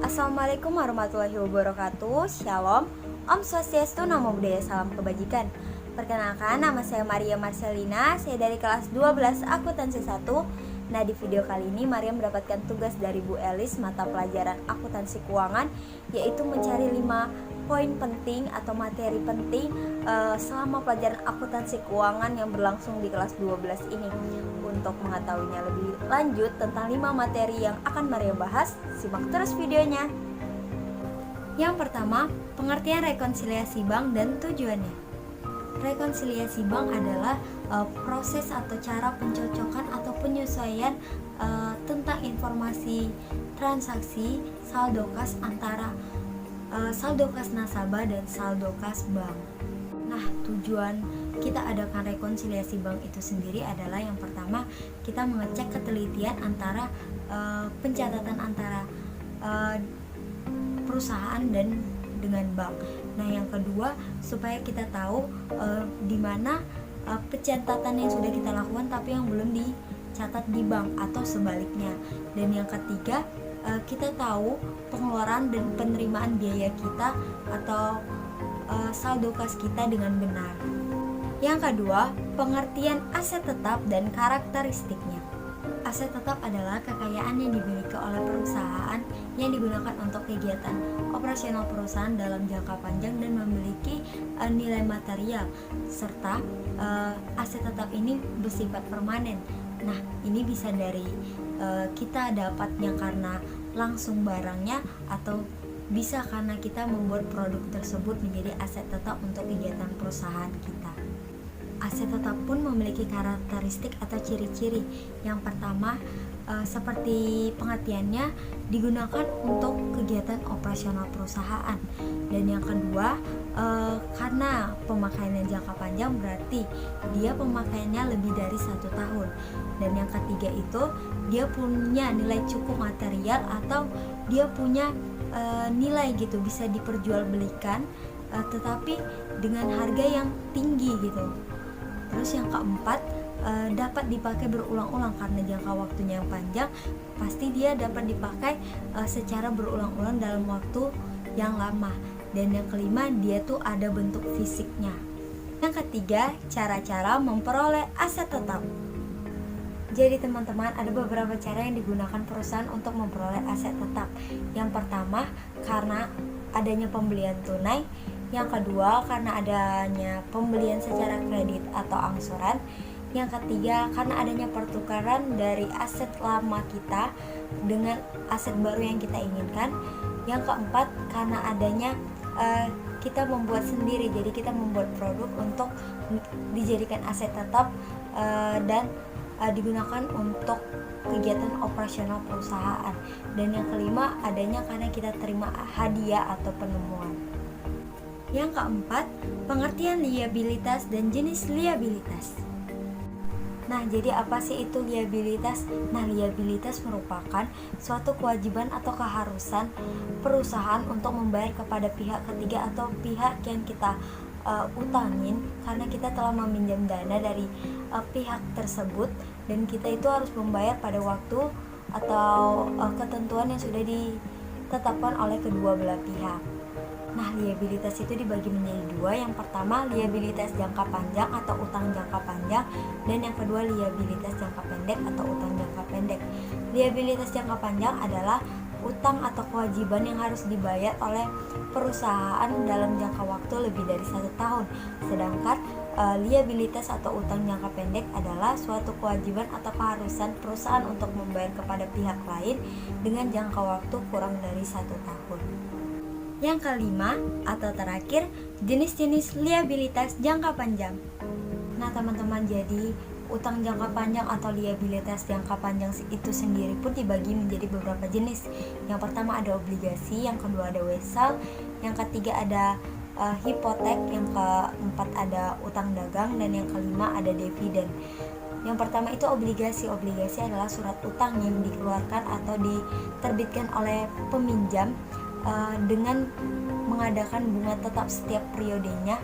Assalamualaikum warahmatullahi wabarakatuh. Shalom, Om Swastiastu, Namo Buddhaya, salam kebajikan. Perkenalkan, nama saya Maria Marcelina. Saya dari kelas 12 akuntansi 1. Nah, di video kali ini Maria mendapatkan tugas dari Bu Elis mata pelajaran akuntansi keuangan, yaitu mencari 5 poin penting atau materi penting selama pelajaran akuntansi keuangan yang berlangsung di kelas 12 ini. Untuk mengetahuinya lebih lanjut tentang 5 materi yang akan Maria bahas, simak terus videonya. Yang pertama, pengertian rekonsiliasi bank dan tujuannya. Rekonsiliasi bank adalah proses atau cara pencocokan atau penyesuaian tentang informasi transaksi saldo kas antara saldo kas nasabah dan saldo kas bank. Nah, tujuan kita adakan rekonsiliasi bank itu sendiri adalah yang pertama, kita mengecek ketelitian antara pencatatan antara perusahaan dan dengan bank. Nah, yang kedua, supaya kita tahu di mana pencatatan yang sudah kita lakukan tapi yang belum dicatat di bank atau sebaliknya. Dan yang ketiga, kita tahu pengeluaran dan penerimaan biaya kita atau saldo kas kita dengan benar. Yang kedua, pengertian aset tetap dan karakteristiknya. Aset tetap adalah kekayaan yang dimiliki oleh perusahaan yang digunakan untuk kegiatan operasional perusahaan dalam jangka panjang dan memiliki nilai material, serta aset tetap ini bersifat permanen. Nah, ini bisa dari kita dapatnya karena langsung barangnya, atau bisa karena kita membuat produk tersebut menjadi aset tetap untuk kegiatan perusahaan kita. Aset tetap pun memiliki karakteristik atau ciri-ciri. Yang pertama, seperti pengertiannya, digunakan untuk kegiatan operasional perusahaan. Dan yang kedua, karena pemakaiannya jangka panjang, berarti dia pemakaiannya lebih dari 1 tahun. Dan yang ketiga itu, dia punya nilai cukup material atau dia punya nilai gitu, bisa diperjualbelikan tetapi dengan harga yang tinggi gitu. Terus yang keempat, dapat dipakai berulang-ulang karena jangka waktunya yang panjang, pasti dia dapat dipakai secara berulang-ulang dalam waktu yang lama. Dan yang kelima, dia tuh ada bentuk fisiknya. Yang ketiga, cara-cara memperoleh aset tetap. Jadi teman-teman, ada beberapa cara yang digunakan perusahaan untuk memperoleh aset tetap. Yang pertama, karena adanya pembelian tunai. Yang kedua, karena adanya pembelian secara kredit atau angsuran. Yang ketiga, karena adanya pertukaran dari aset lama kita dengan aset baru yang kita inginkan. Yang keempat, karena adanya kita membuat sendiri, jadi kita membuat produk untuk dijadikan aset tetap dan digunakan untuk kegiatan operasional perusahaan. Dan yang kelima, adanya karena kita terima hadiah atau penemuan. Yang keempat, pengertian liabilitas dan jenis liabilitas. Nah, jadi apa sih itu liabilitas? Nah, liabilitas merupakan suatu kewajiban atau keharusan perusahaan untuk membayar kepada pihak ketiga atau pihak yang kita utangin karena kita telah meminjam dana dari pihak tersebut, dan kita itu harus membayar pada waktu atau ketentuan yang sudah ditetapkan oleh kedua belah pihak. Nah, liabilitas itu dibagi menjadi dua. Yang pertama, liabilitas jangka panjang atau utang jangka panjang, dan yang kedua, liabilitas jangka pendek atau utang jangka pendek. Liabilitas jangka panjang adalah utang atau kewajiban yang harus dibayar oleh perusahaan dalam jangka waktu lebih dari 1 tahun. Sedangkan liabilitas atau utang jangka pendek adalah suatu kewajiban atau keharusan perusahaan untuk membayar kepada pihak lain dengan jangka waktu kurang dari 1 tahun. Yang kelima atau terakhir, jenis-jenis liabilitas jangka panjang. Nah teman-teman, jadi utang jangka panjang atau liabilitas jangka panjang itu sendiri pun dibagi menjadi beberapa jenis. Yang pertama ada obligasi, yang kedua ada wesel, yang ketiga ada hipotek, yang keempat ada utang dagang, dan yang kelima ada dividen. Yang pertama itu obligasi. Obligasi adalah surat utang yang dikeluarkan atau diterbitkan oleh peminjam dengan mengadakan bunga tetap setiap periodenya,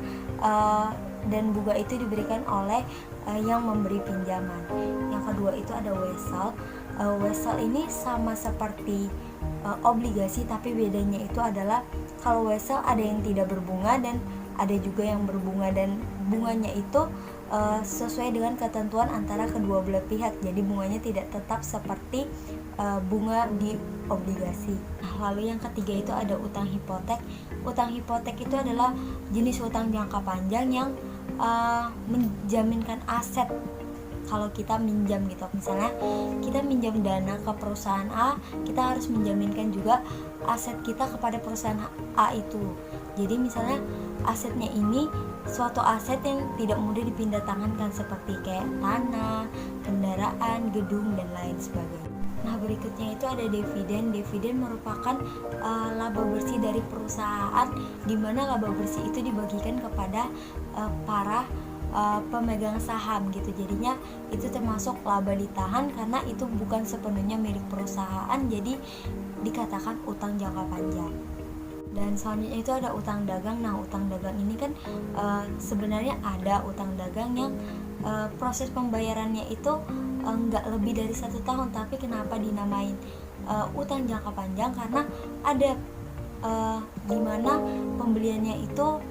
dan bunga itu diberikan oleh yang memberi pinjaman. Yang kedua itu ada wesel. Wesel ini sama seperti obligasi, tapi bedanya itu adalah kalau wesel ada yang tidak berbunga dan ada juga yang berbunga, dan bunganya itu sesuai dengan ketentuan antara kedua belah pihak. Jadi bunganya tidak tetap seperti bunga di obligasi. Nah, lalu yang ketiga itu ada utang hipotek. Utang hipotek itu adalah jenis utang jangka panjang yang menjaminkan aset. Kalau kita minjam gitu, misalnya kita minjam dana ke perusahaan A, kita harus menjaminkan juga aset kita kepada perusahaan A itu. Jadi misalnya asetnya ini suatu aset yang tidak mudah dipindah tangankan, seperti kayak tanah, kendaraan, gedung, dan lain sebagainya. Nah, berikutnya itu ada dividen. Dividen merupakan laba bersih dari perusahaan, di mana laba bersih itu dibagikan kepada para pemegang saham gitu. Jadinya itu termasuk laba ditahan karena itu bukan sepenuhnya milik perusahaan, jadi dikatakan utang jangka panjang. Dan selanjutnya itu ada utang dagang. Nah, utang dagang ini kan sebenarnya ada utang dagang yang proses pembayarannya itu nggak lebih dari 1 tahun, tapi kenapa dinamain utang jangka panjang? Karena ada dimana pembeliannya itu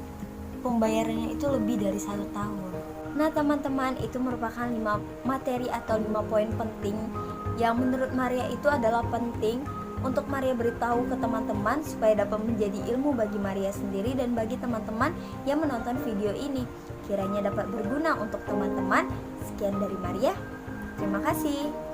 pembayarannya itu lebih dari 1 tahun. Nah, teman-teman, itu merupakan 5 materi atau 5 poin penting yang menurut Maria itu adalah penting untuk Maria beritahu ke teman-teman supaya dapat menjadi ilmu bagi Maria sendiri dan bagi teman-teman yang menonton video ini. Kiranya dapat berguna untuk teman-teman. Sekian dari Maria. Terima kasih.